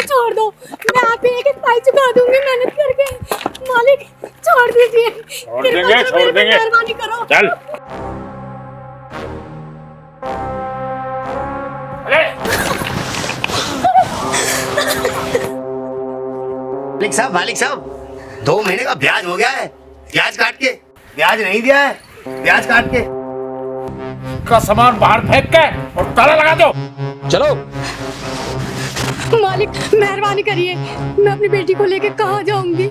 छोड़ दो, मैं आप ही एक पाई चुका दूंगी मेहनत करके। मालिक छोड़ दीजिए, छोड़ देंगे मेहरबानी करो। चल। मालिक साहब 2 महीने का ब्याज हो गया है। ब्याज काट के, ब्याज नहीं दिया है, ब्याज काट के का सामान बाहर फेंक के और ताला लगा दो। चलो। मालिक मेहरबानी करिए, मैं अपनी बेटी को लेके कहाँ जाऊंगी?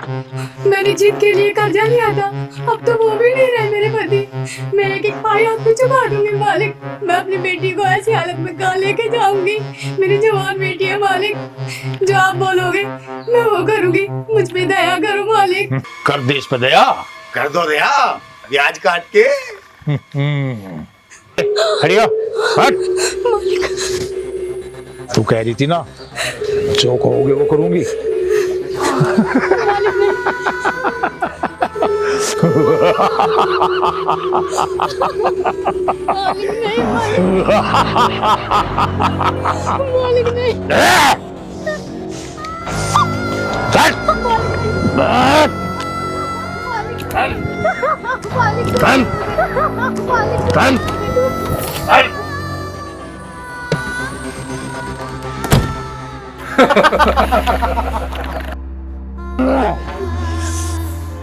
मैंने जीत के लिए कर्जा लिया था, अब तो वो भी नहीं रहे मेरे पति। मैं एक पाई आपको चुका दूंगी मालिक। मैं अपनी बेटी को ऐसी हालत में कहाँ लेके जाऊंगी? मेरी जवान बेटी है मालिक, जो आप बोलोगे मैं वो करूंगी। मुझ पे दया करो मालिक। कर दे इस पे दया। कर दो दया, ब्याज काट के। खड़ी हो, हट। तू कह रही थी ना जो कहोगे वो करूंगी। मालिक नहीं।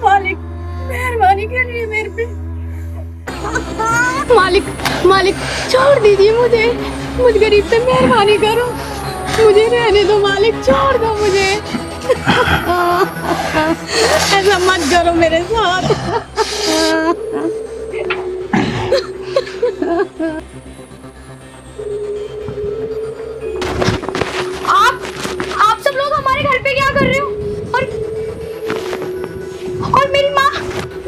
मालिक मेहरबानी करिए मेरे पे। मालिक मालिक छोड़ दीजिए मुझे, मुझ गरीब पे मेहरबानी करो, मुझे रहने दो मालिक, छोड़ दो मुझे। ऐसा मत करो मेरे साथ। आप सब लोग हमारे घर पे क्या कर रहे हो? और मेरी माँ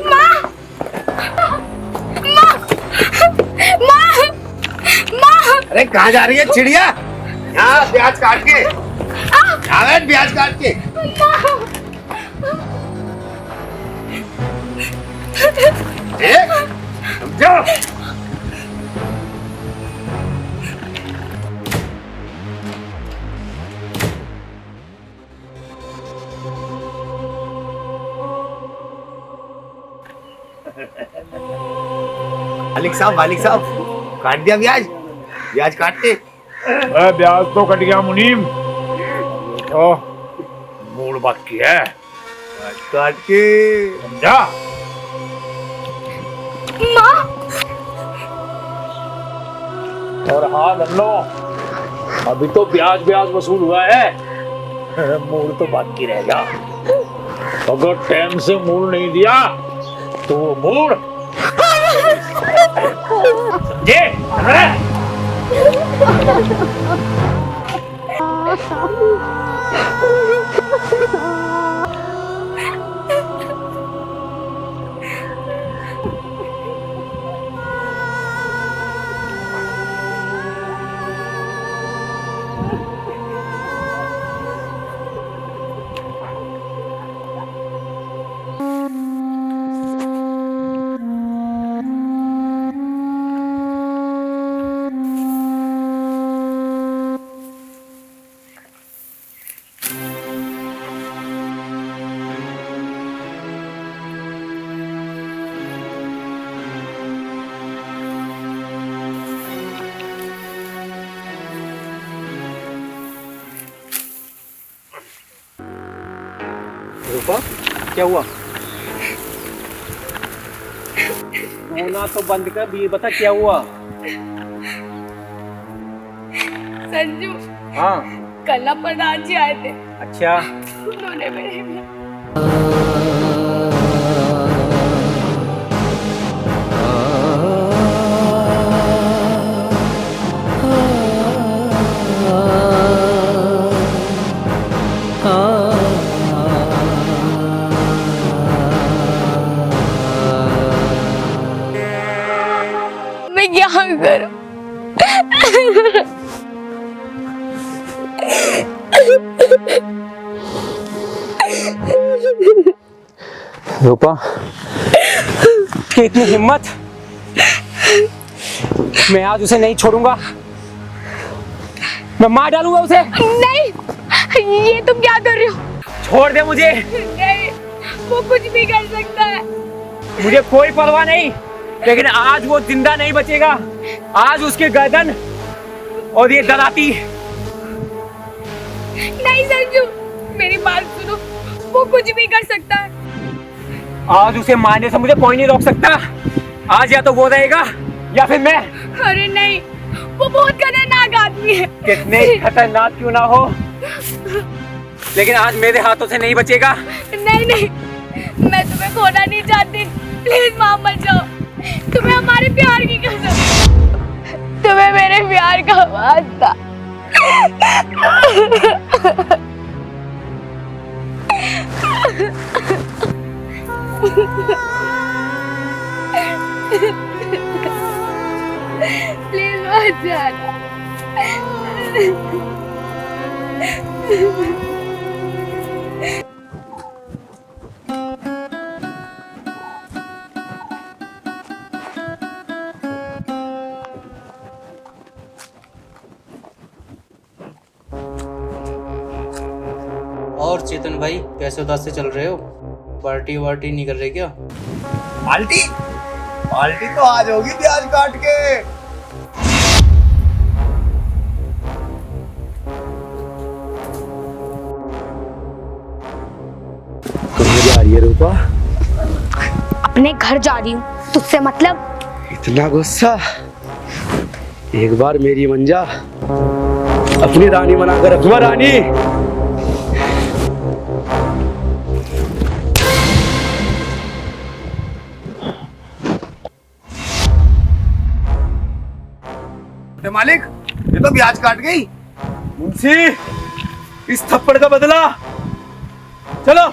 माँ माँ माँ माँ। अरे कहाँ जा रही है चिड़िया? यहाँ ब्याज काट के, ब्याज काट के। जाओ। मालिक साहब काट दिया ब्याज, ब्याज काट के। ब्याज तो कट गया मुनीम, तो मूड बाकी है। काट के समझा? माँ। और हाँ नन्नो, अभी तो ब्याज वसूल हुआ है, मूड तो बाकी रहेगा। अगर टाइम से मूड नहीं दिया तो वो मूड समझे? रूपा क्या हुआ? रोना तो बंद कर, ये बता क्या हुआ? संजू। हाँ कल ना प्रधान जी आए थे। अच्छा। उन्होंने मेरे मैं क्या करूं? रूपा कि इतनी हिम्मत! मैं आज उसे नहीं छोड़ूंगा, मैं मार डालूंगा उसे। नहीं ये तुम क्या कर रहे हो? छोड़ दे मुझे। नहीं, वो कुछ भी कर सकता है। मुझे कोई परवाह नहीं, लेकिन आज वो जिंदा नहीं बचेगा। आज उसके गर्दन और ये दराती। नहीं संजू, मेरी बात सुनो, वो कुछ भी कर सकता है। आज उसे मारने से मुझे कोई नहीं रोक सकता। आज या तो वो रहेगा या फिर मैं। अरे नहीं, वो बहुत खतरनाक आदमी है। कितने खतरनाक क्यों ना हो, लेकिन आज मेरे हाथों से नहीं बचेगा। नहीं नहीं, मैं तुम्हें खोना नहीं चाहती। प्लीज माँ मत जाओ। तुम्हें हमारे प्यार की कसम, तुम्हें मेरे प्यार का वास्ता। प्लीज मत जाना। और चेतन भाई, कैसे उदास से चल रहे हो? पार्टी वार्टी नहीं कर रहे क्या? पार्टी पार्टी तो आज होगी प्याज काट के। कहाँ जा रही है रूपा? अपने घर जा रही हूँ, तुझसे मतलब? इतना गुस्सा? एक बार मेरी मंजा अपनी रानी बनाकर रखवा रानी। मालिक, ये तो प्याज काट गई। मुंशी, इस थप्पड़ का बदला। चलो।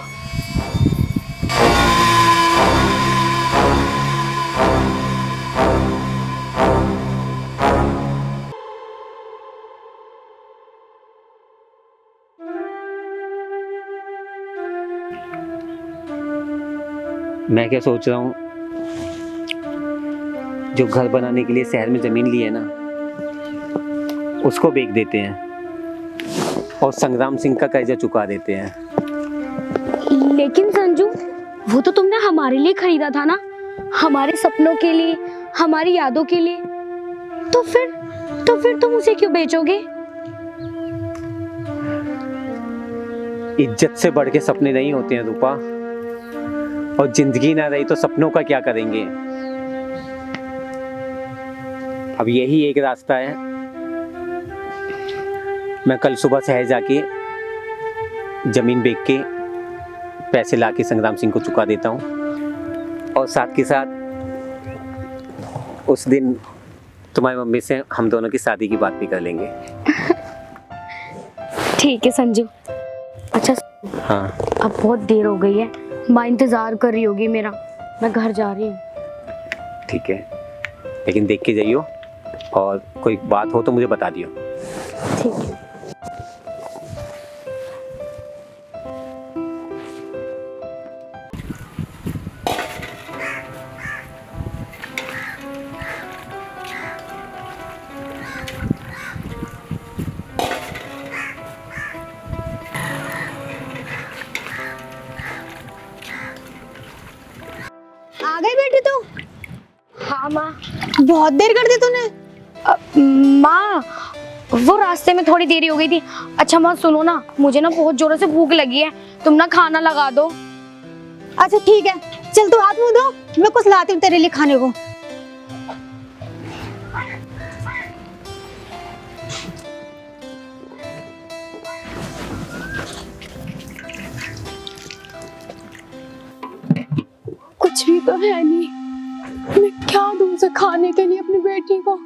मैं क्या सोच रहा हूँ, जो घर बनाने के लिए शहर में जमीन ली है ना, उसको बेच देते हैं और संग्राम सिंह का कर्जा चुका देते हैं। लेकिन संजू, वो तो तुमने हमारे लिए खरीदा था ना, हमारे सपनों के लिए, हमारी यादों के लिए। तो फिर तुम उसे क्यों बेचोगे? इज्जत से बढ़ के सपने नहीं होते हैं रूपा, और जिंदगी ना रही तो सपनों का क्या करेंगे। अब यही एक रास्ता है, मैं कल सुबह शहर जाके जमीन बेच के पैसे लाके संग्राम सिंह को चुका देता हूँ, और साथ के साथ उस दिन तुम्हारी मम्मी से हम दोनों की शादी की बात भी कर लेंगे। ठीक है संजू। अच्छा, हाँ, अब बहुत देर हो गई है, माँ इंतजार कर रही होगी मेरा, मैं घर जा रही हूँ। ठीक है, लेकिन देख के जाइयो, और कोई बात हो तो मुझे बता दियो। ठीक है। आ गई बेटी तू? हाँ माँ। बहुत देर कर दी तूने। माँ, वो रास्ते में थोड़ी देरी हो गई थी। अच्छा माँ सुनो ना, मुझे ना बहुत जोरों से भूख लगी है, तुम ना खाना लगा दो। अच्छा ठीक है, चल तू हाथ मुंह धो, मैं कुछ लाती हूँ तेरे लिए खाने को। कुछ भी तो है नहीं, मैं क्या दूं उसे खाने के लिए अपनी बेटी को।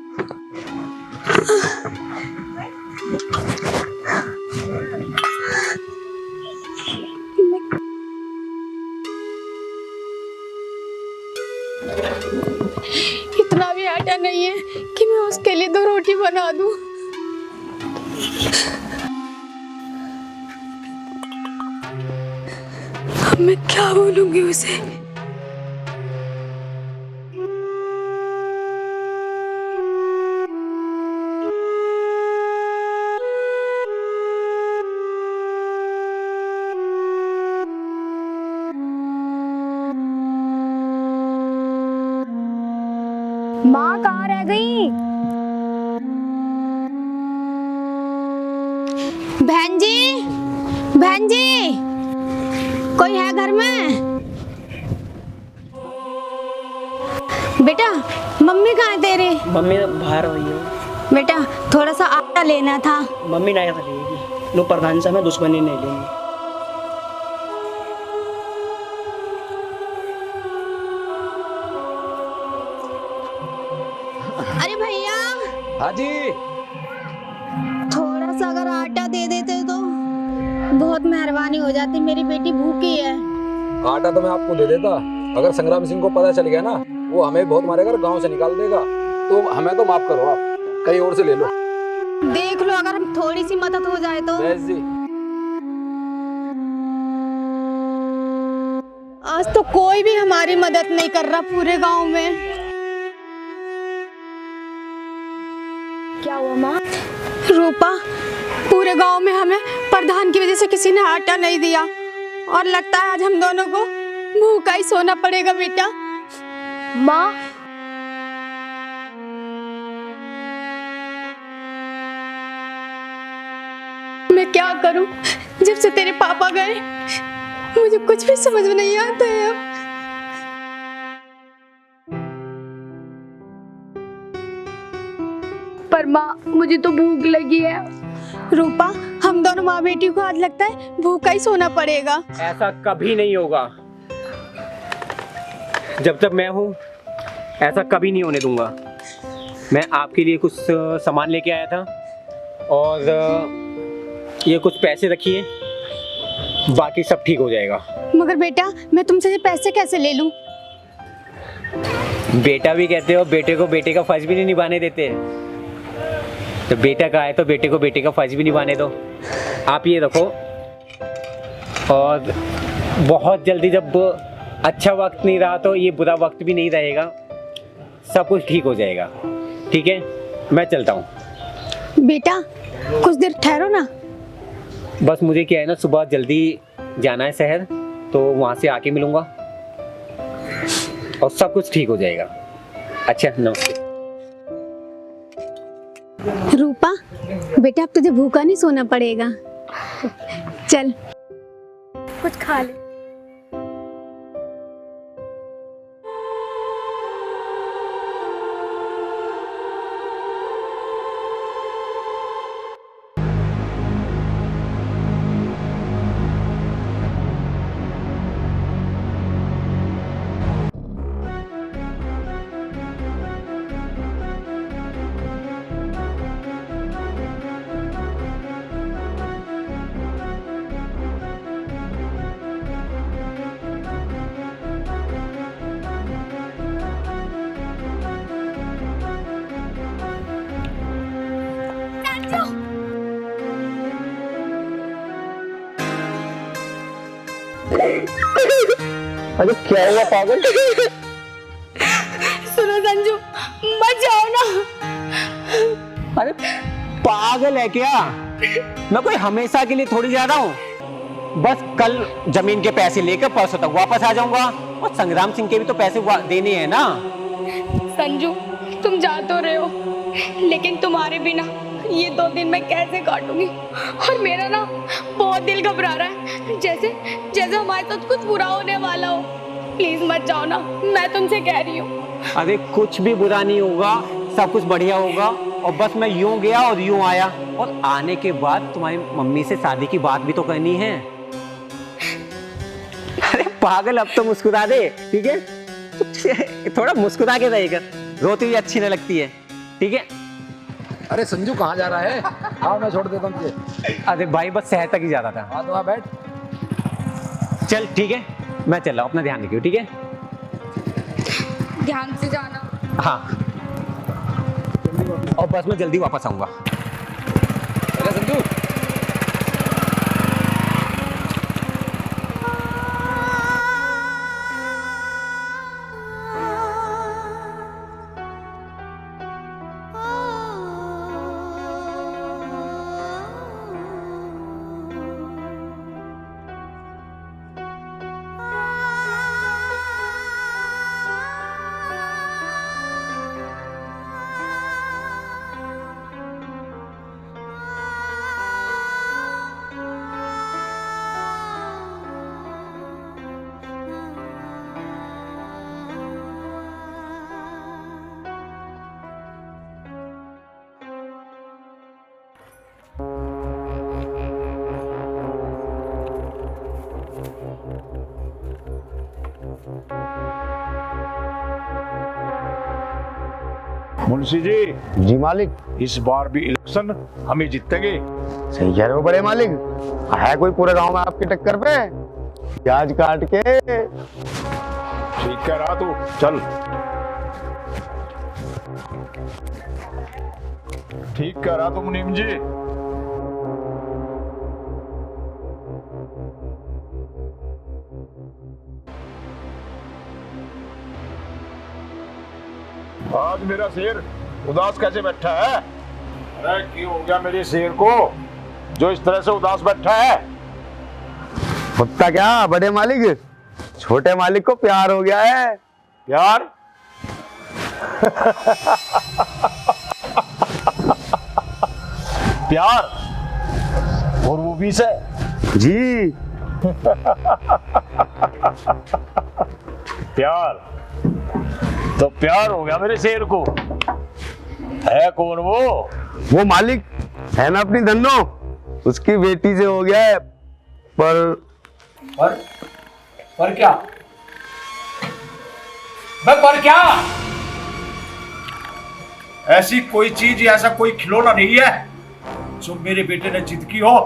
इतना भी आटा नहीं है कि मैं उसके लिए 2 रोटी बना दूं। अब मैं क्या बोलूंगी उसे? माँ कहाँ रह गई? बहन जी, बहन जी, कोई है घर में? बेटा, मम्मी कहाँ है तेरे? मम्मी बाहर हुई है। बेटा, थोड़ा सा आटा लेना था। मम्मी ना लेगी, लो प्रधान से हमें दुश्मनी नहीं लेंगे। अरे भैया, हाँ जी। थोड़ा सा अगर आटा दे देते तो बहुत मेहरबानी हो जाती, मेरी बेटी भूखी है। आटा तो मैं आपको दे देता, अगर संग्राम सिंह को पता चल गया ना, वो हमें बहुत मारेगा, गांव से निकाल देगा। तो हमें तो माफ करो, आप कहीं और से ले लो। देख लो, अगर हम थोड़ी सी मदद हो जाए तो। जय जी। आज तो कोई भी हमारी मदद नहीं कर रहा पूरे गांव में। क्या हुआ माँ? रूपा, पूरे गांव में हमें प्रधान की वजह से किसी ने आटा नहीं दिया और लगता है आज हम दोनों को भूखा ही सोना पड़ेगा बेटा। माँ, मैं क्या करूं? जब से तेरे पापा गए मुझे कुछ भी समझ में नहीं आता है अब। पर माँ, मुझे तो भूख लगी है। रूपा, हम दोनों माँ बेटी को आज लगता है भूखा ही सोना पड़ेगा। ऐसा कभी नहीं होगा, जब तक मैं हूँ ऐसा कभी नहीं होने दूंगा। मैं आपके लिए कुछ सामान लेके आया था और ये कुछ पैसे रखिए, बाकी सब ठीक हो जाएगा। मगर बेटा, मैं तुमसे ये पैसे कैसे ले लूं? बेटा भी कहते हो, बेटे को बेटे का फर्ज भी नहीं निभाने देते, तो बेटा का है तो बेटे को बेटे का फर्ज भी निभाने दो। आप ये रखो, और बहुत जल्दी जब अच्छा वक्त नहीं रहा तो ये बुरा वक्त भी नहीं रहेगा, सब कुछ ठीक हो जाएगा। ठीक है, मैं चलता हूँ। बेटा, कुछ देर ठहरो ना। बस मुझे क्या है ना, सुबह जल्दी जाना है शहर, तो वहाँ से आके मिलूँगा और सब कुछ ठीक हो जाएगा। अच्छा, नमस्ते। रूपा बेटा, अब तुझे भूखा नहीं सोना पड़ेगा, चल कुछ खा ले। अरे क्या हुआ पागल? सुनो संजू, मत जाओ ना। अरे पागल है क्या? मैं कोई हमेशा के लिए थोड़ी जा रहा हूँ, बस कल जमीन के पैसे लेकर परसों तक वापस आ जाऊंगा, और संग्राम सिंह के भी तो पैसे देने हैं ना। संजू, तुम जा तो रहे हो, लेकिन तुम्हारे बिना ये 2 दिन मैं कैसे काटूंगी? और मेरा ना बहुत दिल घबरा रहा है, जैसे जैसे हमारे साथ कुछ बुरा होने वाला हो। प्लीज मत जाओ ना, मैं तुमसे कह रही हूँ। अरे कुछ भी बुरा नहीं होगा, सब कुछ बढ़िया होगा, और बस मैं यूं गया और यूं आया, और आने के बाद तुम्हारी मम्मी से शादी की बात भी तो करनी है। अरे पागल, अब तो मुस्कुरा दे, ठीक है? थोड़ा मुस्कुरा के रहेगा, रोती हुई अच्छी न लगती है, ठीक है? अरे संजू कहाँ जा रहा है? हाँ मैं छोड़ देता हूँ तुझे। अरे भाई, बस शहर तक ही जाता था। हाँ तो वहाँ बैठ। चल ठीक है, मैं चल रहा हूँ, अपना ध्यान रखियो, ठीक है? ध्यान से जाना। हाँ, और बस मैं जल्दी वापस आऊंगा। अरे संजू, मुंशी जी, जी मालिक। इस बार भी इलेक्शन हम ही जीतेंगे। सही कह रहे हो बड़े मालिक। है कोई पूरे गांव में आपकी टक्कर पे? प्याज काट के। ठीक कह रहा तू, चल। ठीक कह रहा तू मुनीम जी। आज मेरा शेर उदास कैसे बैठा है? अरे क्यों हो गया मेरे शेर को जो इस तरह से उदास बैठा है? होता क्या बड़े मालिक, छोटे मालिक को प्यार हो गया है। प्यार? प्यार? और वो भी से? जी। प्यार? तो प्यार हो गया मेरे शेर को। है कौन वो? वो मालिक है ना अपनी धन्नो, उसकी बेटी से हो गया है। पर क्या? पर क्या? ऐसी कोई चीज, ऐसा कोई खिलौना नहीं है जो मेरे बेटे ने जिद की हो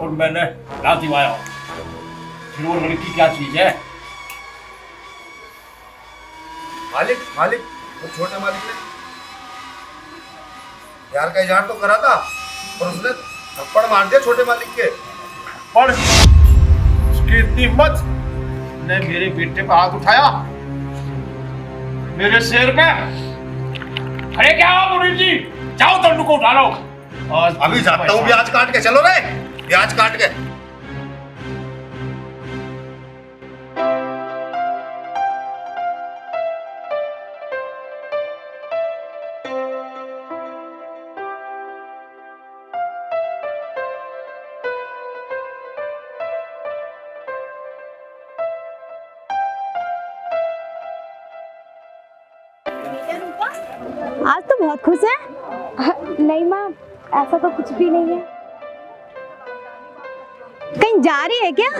और मैंने ला दिवाया हो। फिर वो लड़की क्या चीज है? मालिक वो छोटे मालिक ने प्यार का इजहार तो करा था और उसने थप्पड़ मार दिया छोटे मालिक के। पर उसकी इतनी हिम्मत ने मेरे बेटे पर हाथ उठाया, मेरे शेर पे। अरे क्या मुनीम जी, जाओ दंडू को उठा लो। अभी जाता हूँ, प्याज काट के। चलो रे, प्याज काट के। आज तो बहुत खुश है। नहीं माँ, ऐसा तो कुछ भी नहीं है। कहीं जा रही है क्या?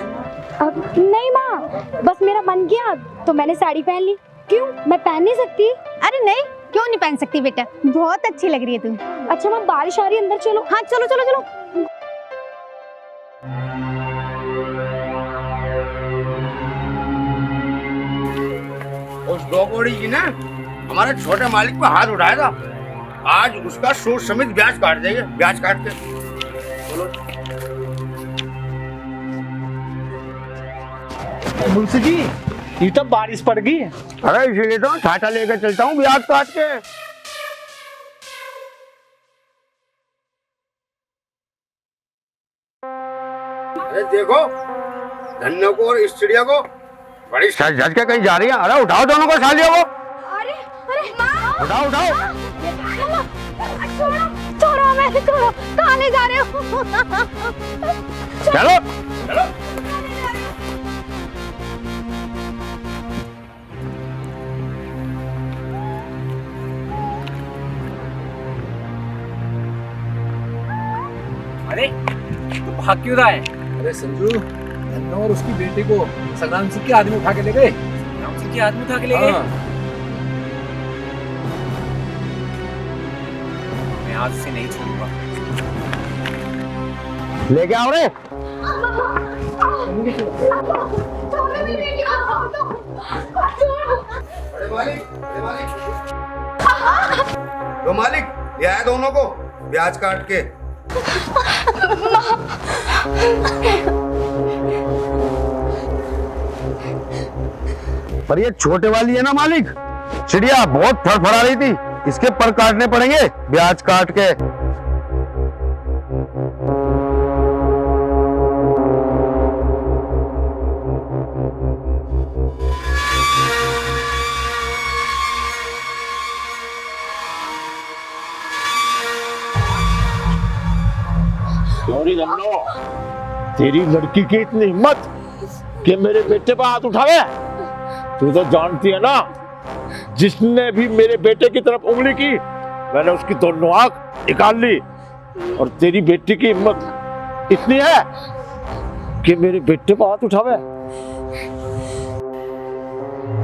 नहीं माँ, बस मेरा मन किया तो मैंने साड़ी पहन ली। क्यों, मैं पहन नहीं सकती? अरे नहीं, क्यों नहीं पहन सकती बेटा, बहुत अच्छी लग रही है तुम। अच्छा माँ, बारिश आ रही है, अंदर चलो। हाँ चलो चलो चलो। उस डोगोड़ी जी ने हमारे छोटे मालिक पे हाथ उठाया था, आज उसका सूट समेत ब्याज काट देंगे। ब्याज काट के चलो। मुंशी जी, ये तो बारिश पड़ गई। अरे इसीलिए तो छाता लेकर चलता हूँ ब्याज काट के। अरे देखो धन्नो को और इस चिड़िया को बड़ी सज धज के कहीं जा रही है। अरे उठाओ दोनों को, सालियों को। अरे अरे माँ, उठाओ उठाओ। छोड़ो छोड़ो, मैं छोड़ो, कहाँ ले जा रहे हो? चलो चलो। अरे तो भाग क्यों रहा है? अरे संजू, धन्नो और उसकी बेटी को संग्राम सिंह के आदमी उठा के ले गए। संग्राम सिंह के आदमी उठा के ले गए? मैं आज से नहीं छोड़ूंगा। लेके आओ रे। तो मालिक ये आए दोनों को ब्याज काट के। पर ये छोटे वाली है ना मालिक, चिड़िया बहुत फड़फड़ा रही थी, इसके पर काटने पड़ेंगे ब्याज काट के। क्यों धन्नो, तेरी लड़की की इतनी हिम्मत कि मेरे बेटे पर हाथ उठावे? तू तो जानती है ना, जिसने भी मेरे बेटे की तरफ उंगली की मैंने उसकी दोनों आंख निकाल ली। और तेरी बेटी की हिम्मत इतनी है कि मेरे बेटे पर हाथ उठावे?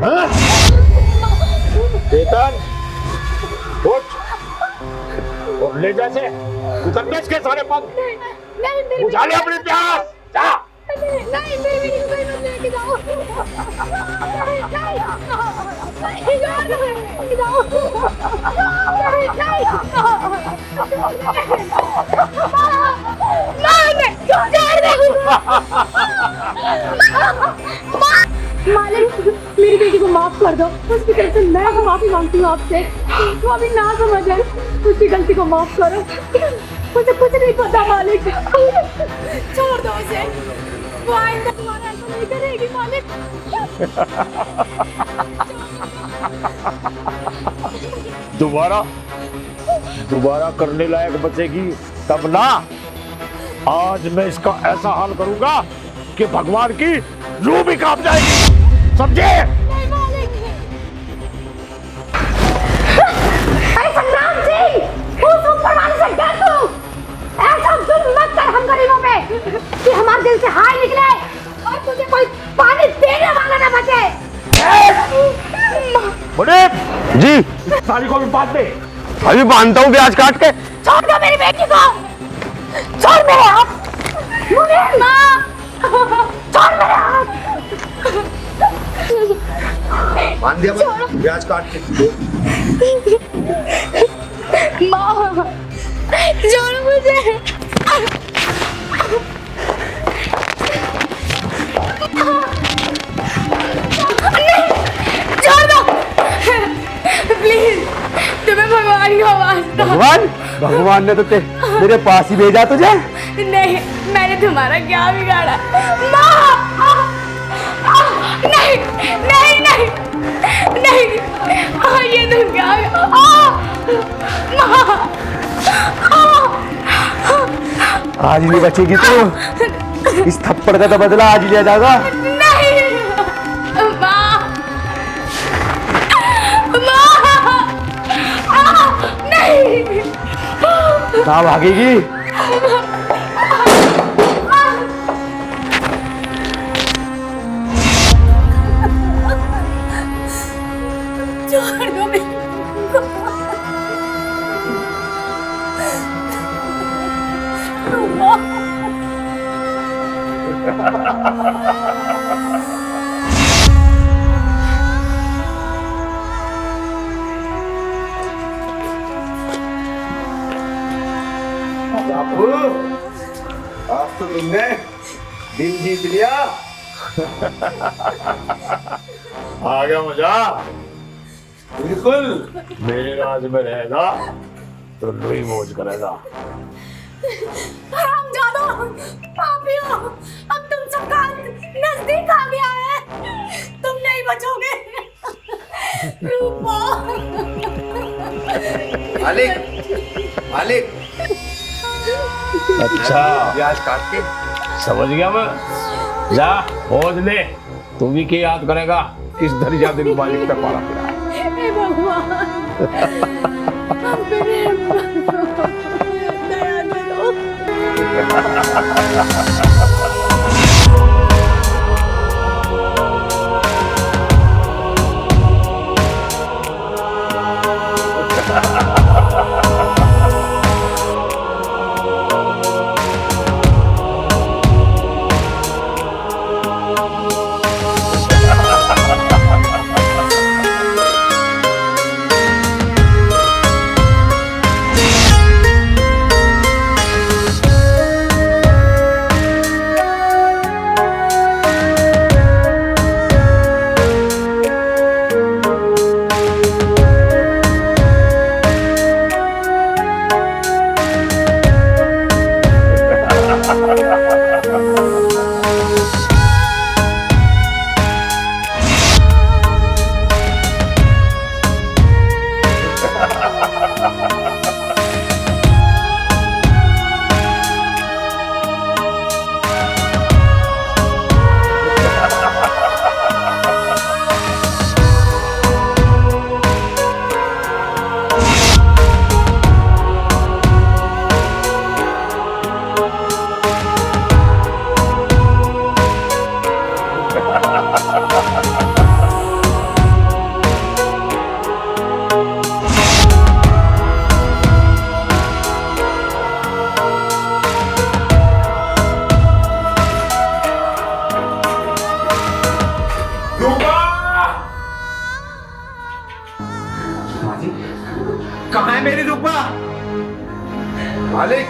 हाँ? चेतन, उठ। ले जैसे उतर के सारे पग नहीं बुझा ले अपनी प्यास जा। नहीं मेरी बेटी को कहीं मत लेके जाओ। मालिक मेरी बेटी को माफ कर दो। उसकी तरफ से मैं माफी मांगती हूँ आपसे। वो अभी ना समझ है, उसकी गलती को माफ करो। मुझे कुछ नहीं पता मालिक। छोड़ दो उसे, वो आइंदा तुम्हारा ऐसा नहीं करेगी मालिक। दोबारा करने लायक बचेगी तब ना। आज मैं इसका ऐसा हाल करूंगा कि भगवान की रूह भी कांप जाएगी, समझे? अरे संग्राम सिंह, उस ऊपर वाले से डर तू। ऐसा जुल्म मत कर हम गरीबों पे कि हमारे दिल से हाय निकले और तुझे कोई पानी देने वाला ना बचे। मुनीब जी, साली को भी बांध दे। अभी बांधता हूँ ब्याज काट के। छोड़ दो मेरी बेटी को, छोड़ मेरे हाथ। मुनीब माँ, छोड़ मेरे हाथ। बांध दिया ब्याज काट के। माँ छोड़ो मुझे। छोड़ दो प्लीज, तुम्हें भगवान का वास्ता। भगवान ने तो मेरे पास ही भेजा तुझे। नहीं, मैंने तुम्हारा क्या बिगाड़ा? माँ नहीं नहीं नहीं नहीं, ये तुम क्या? माँ आज नहीं बचेगी तू। इस थप्पड़ का तो बदला आज लिया जाएगा। नहीं माँ, नहीं कहाँ भागेगी? छोड़ दो मेरे बापू, आज तो तुमने दिल जीत लिया। आ गया मजा। बिल्कुल मेरे राज में रहेगा तो लुई मौज करेगा। हरामजादा, पापियों, अब तुम सबका नजदीक आ गया है। तुम नहीं बचोगे। रूपा। मालिक, मालिक अच्छा ब्याज काट के। समझ गया मैं। जा मौज ले, तू भी क्या याद करेगा किस दरिया दिल मालिक पे पाला पड़ा है। हे भगवान, हम पे रहम करो, दया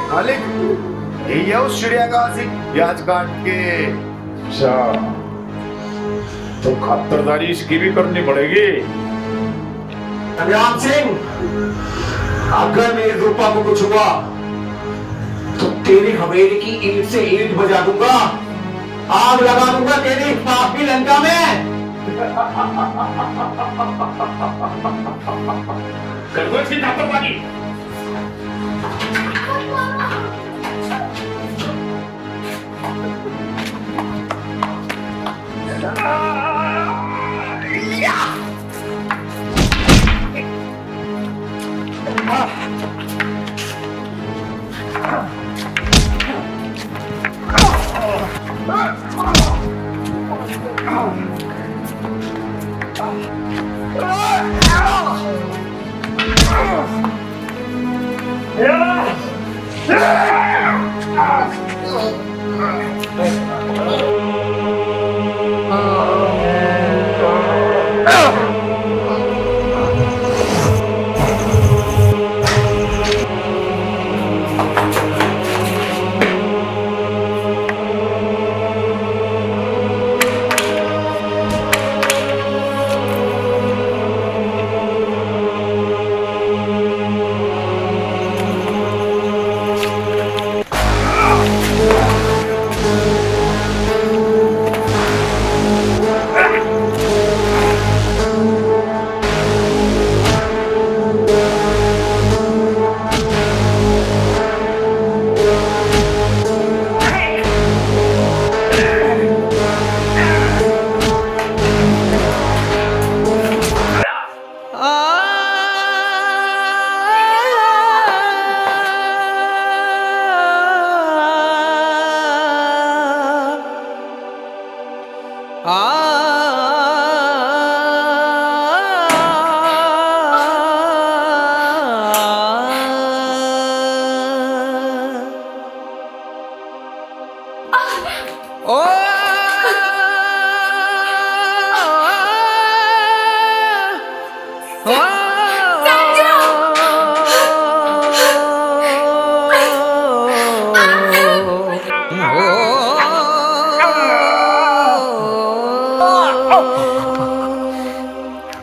मालिक यही है उस चिड़िया का असली ब्याज काट के। अच्छा, तो खातरदारी इसकी भी करनी पड़ेगी। संग्राम सिंह, अगर मेरे रूपा को कुछ हुआ तो तेरी हवेली की ईंट से ईंट बजा दूंगा, आग लगा दूंगा तेरी पापी लंका में। कर दो इसकी खातरदारी।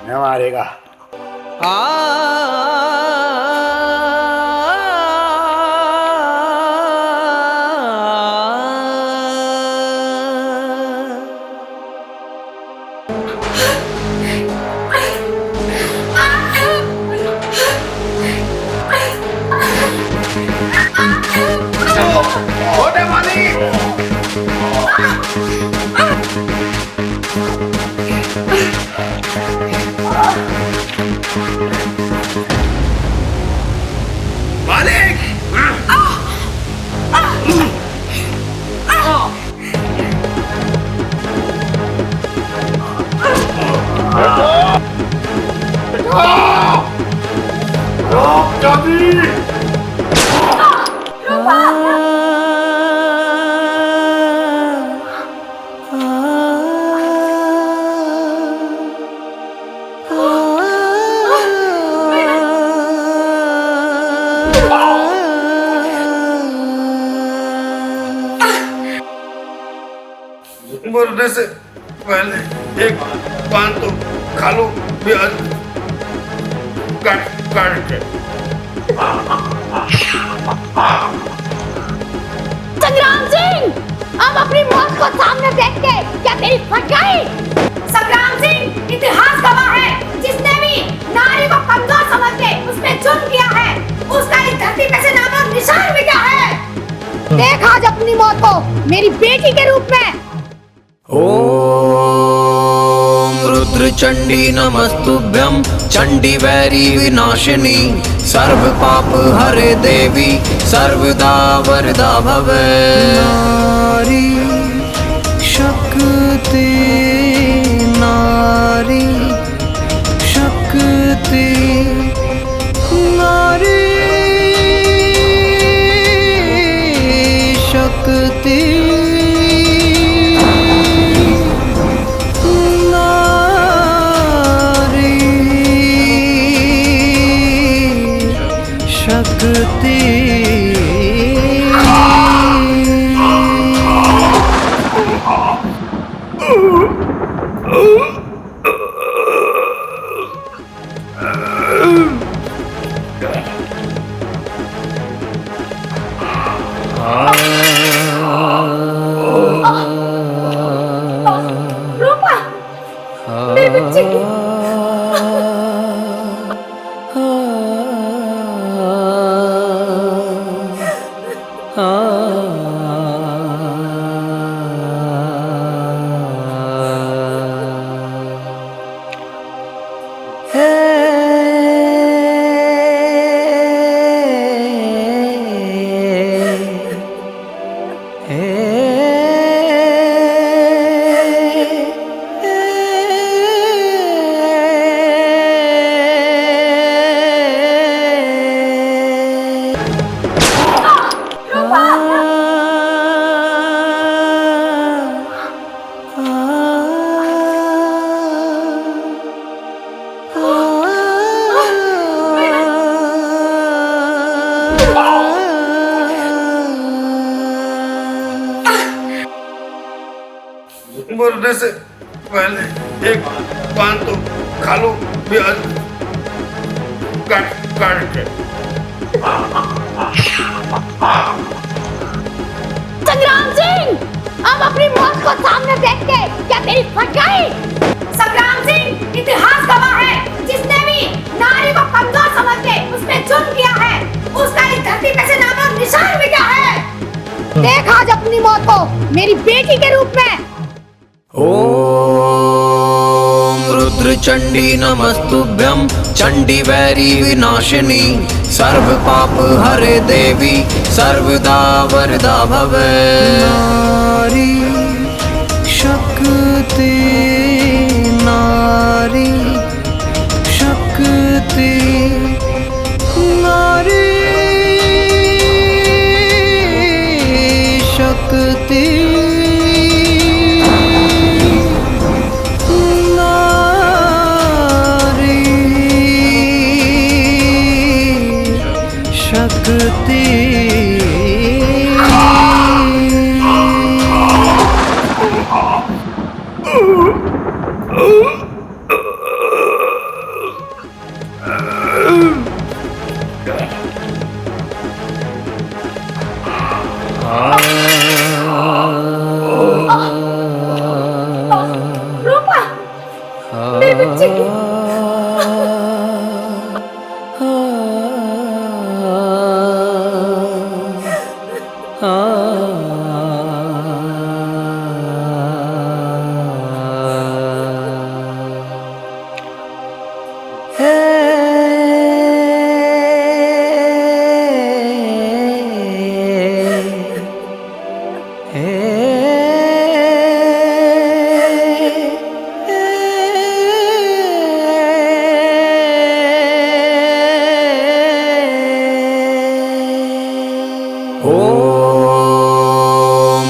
हमें मारेगा। छोटे मालिक मालिक मरने से पहले एक पान तो खा लो, प्याज काट काट के। संग्राम सिंह, अब अपनी मौत को सामने देख के क्या तेरी फट गई? संग्राम सिंह इतिहास गवाह है, जिसने भी नारी को कमजोर समझ के उसने जुल्म किया है, उसका इस धरती पे से नामो निशान मिटा है। देख आज अपनी मौत को मेरी बेटी के रूप में। ओम रुद्र चंडी नमस्तुभ्यं चंडी वैरी विनाशिनी सर्व पाप हरे देवी सर्वदा वरदा भवे। नारी शक्ति, नारी शक्ति, नारी शक्ति, शक्ति। रूपा, मेरे बच्चे की मरने से पहले एक पान तो खा लो प्याज काट काट के। संग्राम सिंह, अब अपनी मौत को सामने देख के क्या तेरी फट गई? संग्राम सिंह इतिहास गवाह है, जिसने भी नारी को कमजोर समझ के उसने जुल्म किया है, उसका इस धरती पे से नाम और निशान मिटा है। देख आज अपनी मौत को मेरी बेटी के रूप में। ॐ रुद्रचण्डी नमस्तुभ्यं चण्डी वैरी विनाशिनी सर्व पाप हरे देवी सर्वदा वरदा भवे। नारी शक्ति, नारी शक्ति, नारी शक्ति, शक्ति। रूपा, मेरे बच्चे की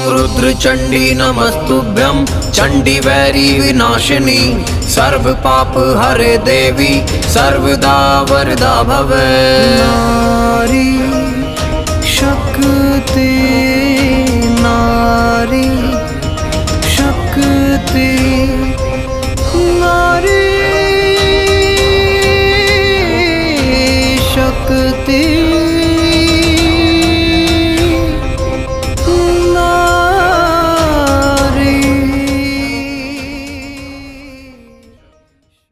रुद्रचण्डी नमस्तुभ्यं चण्डी वैरी विनाशिनी सर्व पाप हरे देवी सर्वदा वरदा भवे। नारी शक्ति।